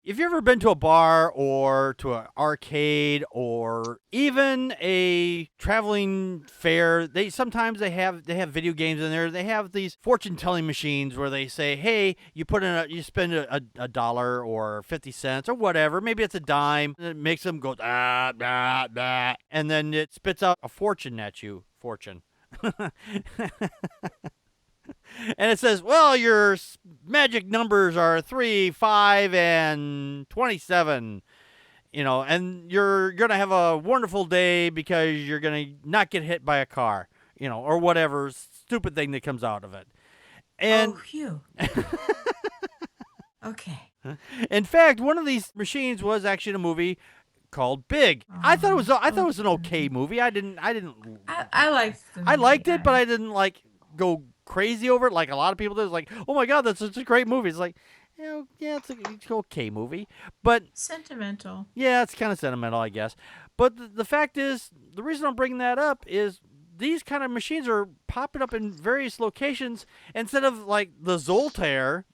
if you've ever been to a bar or to an arcade or even a traveling fair, they have video games in there. They have these fortune telling machines where they say, "Hey, you spend a dollar or 50 cents or whatever. Maybe it's a dime. And it makes them go ah, ah, ah, and then it spits out a fortune at you. Fortune." And it says, well, your magic numbers are 3, 5, and 27. And you're going to have a wonderful day because you're going to not get hit by a car, or whatever stupid thing that comes out of it. And Oh, phew. Okay. in fact, one of these machines was actually in a movie called Big. I thought it was an okay movie. I liked the movie. I liked it, but I didn't go crazy over it like a lot of people do. It's like, oh my god, that's such a great movie. It's like, yeah, it's an okay movie, but sentimental. Yeah, it's kind of sentimental, I guess. But the fact is, the reason I'm bringing that up is these kind of machines are popping up in various locations. Instead of like the Zoltaire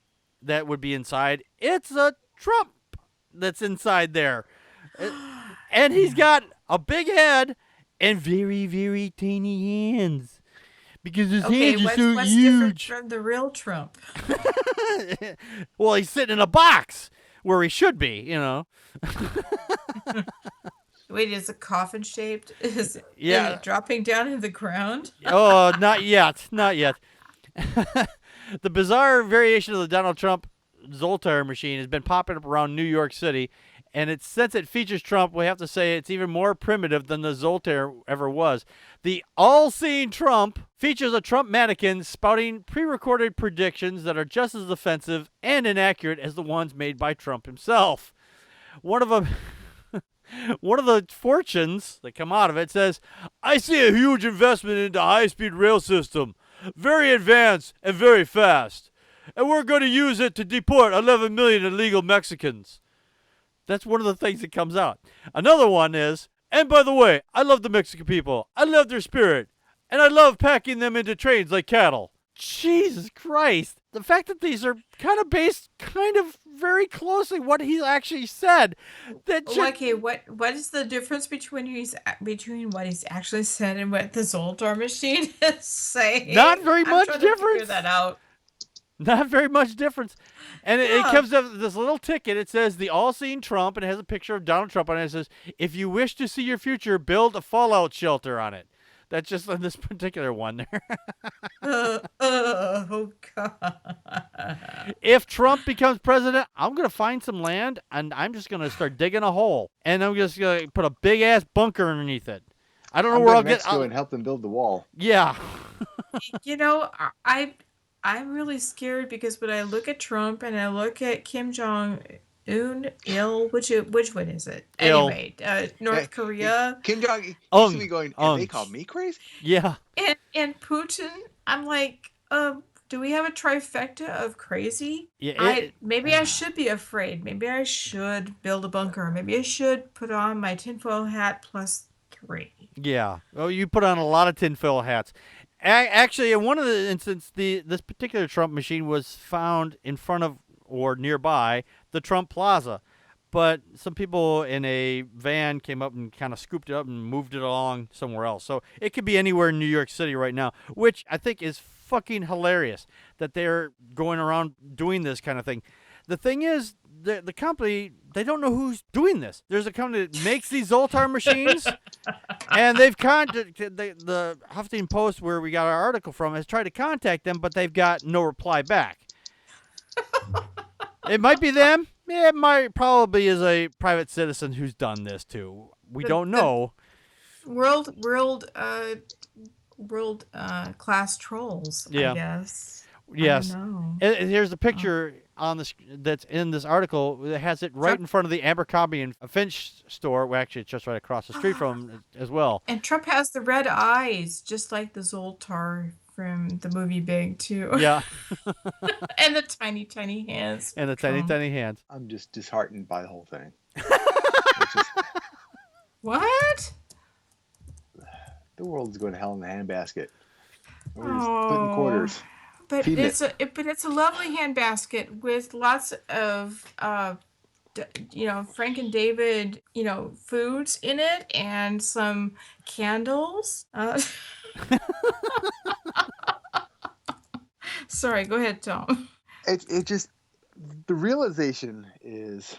that would be inside, it's a Trump that's inside there. And he's got a big head and very, very tiny hands. Because his hands are so what's huge. Different from the real Trump? Well, he's sitting in a box where he should be, Wait, is it coffin shaped? Is it dropping down in the ground? Oh, not yet. Not yet. The bizarre variation of the Donald Trump Zoltaire machine has been popping up around New York City. And since it features Trump, we have to say it's even more primitive than the Zoltaire ever was. The all-seeing Trump features a Trump mannequin spouting pre-recorded predictions that are just as offensive and inaccurate as the ones made by Trump himself. One of the fortunes that come out of it says, "I see a huge investment into high-speed rail system, very advanced and very fast, and we're going to use it to deport 11 million illegal Mexicans." That's one of the things that comes out. Another one is, "And by the way, I love the Mexican people. I love their spirit. And I love packing them into trains like cattle." Jesus Christ. The fact that these are kind of based very closely what he actually said. Okay, what is the difference between what he's actually said and what the Zoltar machine is saying? Not very much difference. To figure that out. Not very much difference. And it comes up with this little ticket. It says, "The all-seeing Trump," and it has a picture of Donald Trump on it. It says, "If you wish to see your future, build a fallout shelter" on it. That's just on this particular one there. Oh, God. If Trump becomes president, I'm going to find some land, and I'm just going to start digging a hole. And I'm just going to put a big-ass bunker underneath it. I don't know where I'll get... Mexico and help them build the wall. Yeah. I'm really scared because when I look at Trump and I look at Kim Jong-un, which one is it? Anyway, North Korea. Kim Jong used to be going, and they call me crazy? Yeah. And Putin, I'm like, do we have a trifecta of crazy? Yeah, maybe I should be afraid. Maybe I should build a bunker. Maybe I should put on my tinfoil hat +3. Yeah. Well, you put on a lot of tinfoil hats. Actually, in one of the instances, this particular Trump machine was found in front of or nearby the Trump Plaza. But some people in a van came up and kind of scooped it up and moved it along somewhere else. So it could be anywhere in New York City right now, which I think is fucking hilarious that they're going around doing this kind of thing. The thing is, the company, they don't know who's doing this. There's a company that makes these Zoltar machines, and they've contacted the Huffington Post, where we got our article from, has tried to contact them, but they've got no reply back. It might be them. Yeah, it might probably is a private citizen who's done this too. We don't know. World class trolls, yeah. I guess. Yes. I don't know. And here's a picture on this that's in this article that has it right in front of the Abercrombie and Finch store. Well, actually, it's just right across the street from as well. And Trump has the red eyes, just like the Zoltar from the movie Big, too. Yeah. And the tiny, tiny hands. And the tiny, tiny hands. I'm just disheartened by the whole thing. What? The world's going to hell in the handbasket. We're just putting quarters. But it's a lovely handbasket with lots of Frank and David, foods in it and some candles. Sorry, go ahead, Tom. It just, the realization is,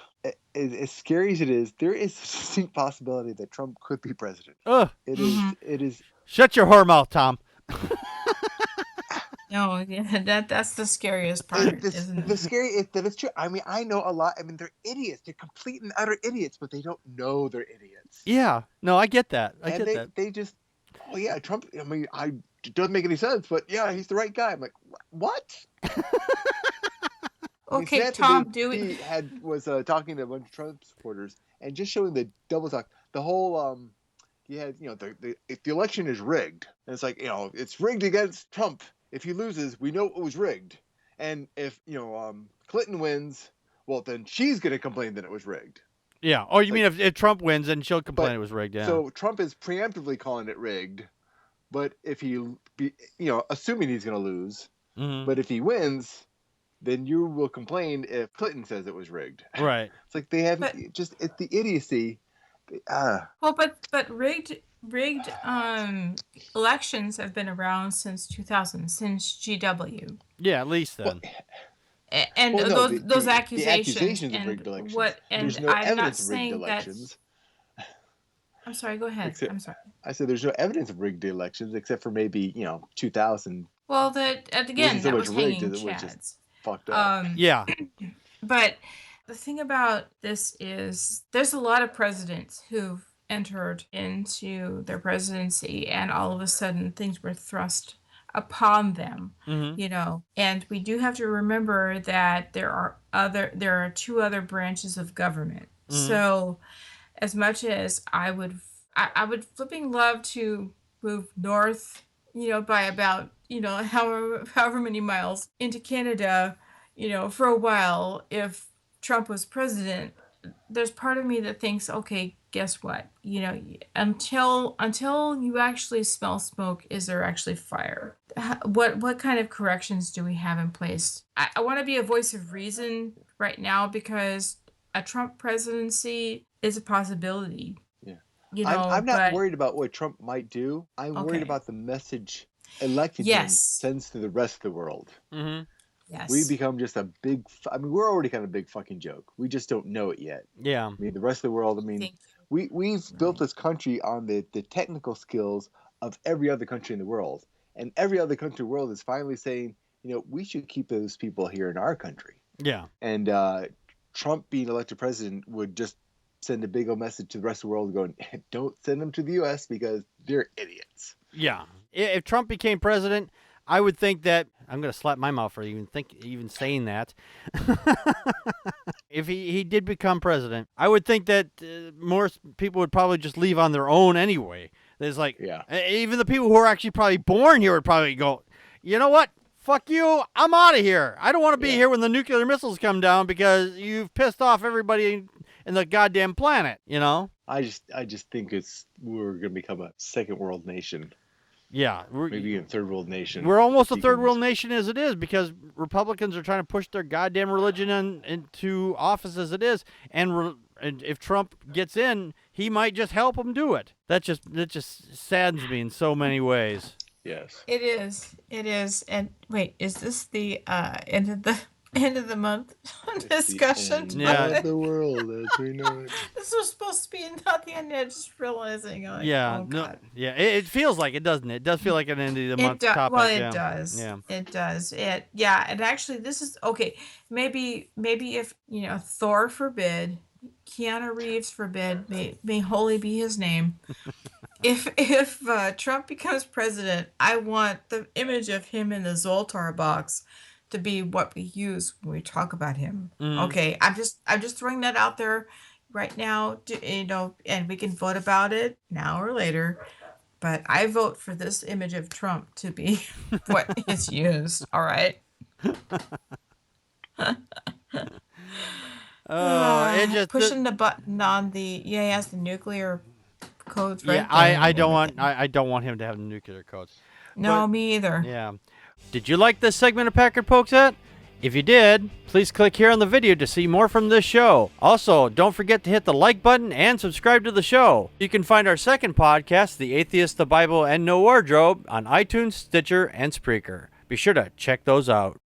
as scary as it is, there is a distinct possibility that Trump could be president. Ugh. It is. Shut your whore mouth, Tom. No, yeah, that's the scariest part, isn't it? The scary is that it's true. I mean, I know a lot. I mean, they're idiots. They're complete and utter idiots, but they don't know they're idiots. Yeah. No, I get that. I get that. They just, oh yeah, Trump. I mean, it doesn't make any sense, but yeah, he's the right guy. I'm like, what? Okay, Samantha Tom, Bee was talking to a bunch of Trump supporters and just showing the double talk. The whole he had, if the election is rigged, and it's like, it's rigged against Trump. If he loses, we know it was rigged. And if Clinton wins, well, then she's going to complain that it was rigged. Yeah. Oh, you mean if Trump wins, then she'll complain it was rigged? Yeah. So Trump is preemptively calling it rigged, but if assuming he's going to lose, but if he wins, then you will complain if Clinton says it was rigged. Right. It's like they have it's the idiocy. Well, but rigged elections have been around since 2000, since GW. Yeah, at least then. And those accusations, the accusations and of rigged elections. what? And there's no I'm not evidence of rigged saying that. elections. I'm sorry. Go ahead. I'm sorry. I said there's no evidence of rigged elections except for maybe 2000. Well, again, that was hanging rigged, chads. Just fucked up. Yeah. But the thing about this is there's a lot of presidents who've entered into their presidency and all of a sudden things were thrust upon them, and we do have to remember that there are two other branches of government. So as much as I would flipping love to move north, by about, however many miles into Canada, for a while, if Trump was president, there's part of me that thinks, okay, guess what? Until you actually smell smoke, is there actually fire? What kind of corrections do we have in place? I want to be a voice of reason right now because a Trump presidency is a possibility. Yeah. I'm not worried about what Trump might do. I'm worried about the message electing him sends to the rest of the world. Mm-hmm. Yes. We become just a big. We're already kind of a big fucking joke. We just don't know it yet. Yeah. I mean, the rest of the world. I mean, we've built this country on the technical skills of every other country in the world, and every other country in the world is finally saying, we should keep those people here in our country. Yeah. And Trump being elected president would just send a big old message to the rest of the world, going, "Don't send them to the U.S. because they're idiots." Yeah. If Trump became president, I would think that I'm going to slap my mouth for even saying that. If he did become president, I would think that more people would probably just leave on their own anyway. There's even the people who are actually probably born here would probably go, you know what? Fuck you. I'm out of here. I don't want to be here when the nuclear missiles come down because you've pissed off everybody in the goddamn planet, I just think we're going to become a second world nation. Yeah. Maybe a third world nation. We're almost a third world nation as it is because Republicans are trying to push their goddamn religion into office as it is. And if Trump gets in, he might just help them do it. That just saddens me in so many ways. Yes. It is. And wait, is this the end of the month discussion? Yeah. Of the world as we know it. This was supposed to be not the end. I'm just realizing. It feels like it, doesn't it? It does feel like an end of the month topic. Well, it does. Yeah. It does. And actually, this is okay. Maybe if Thor forbid, Keanu Reeves forbid, may holy be his name. If Trump becomes president, I want the image of him in the Zoltar box to be what we use when we talk about him. Okay, I'm just throwing that out there right now, and we can vote about it now or later. But I vote for this image of Trump to be what is used. All right. Pushing the button on the has the nuclear codes. Right. Yeah, I don't want him to have the nuclear codes. No, me either. Yeah. Did you like this segment of Packard Pokes At? If you did, please click here on the video to see more from this show. Also, don't forget to hit the like button and subscribe to the show. You can find our second podcast, The Atheist, the Bible, and No Wardrobe, on iTunes, Stitcher, and Spreaker. Be sure to check those out.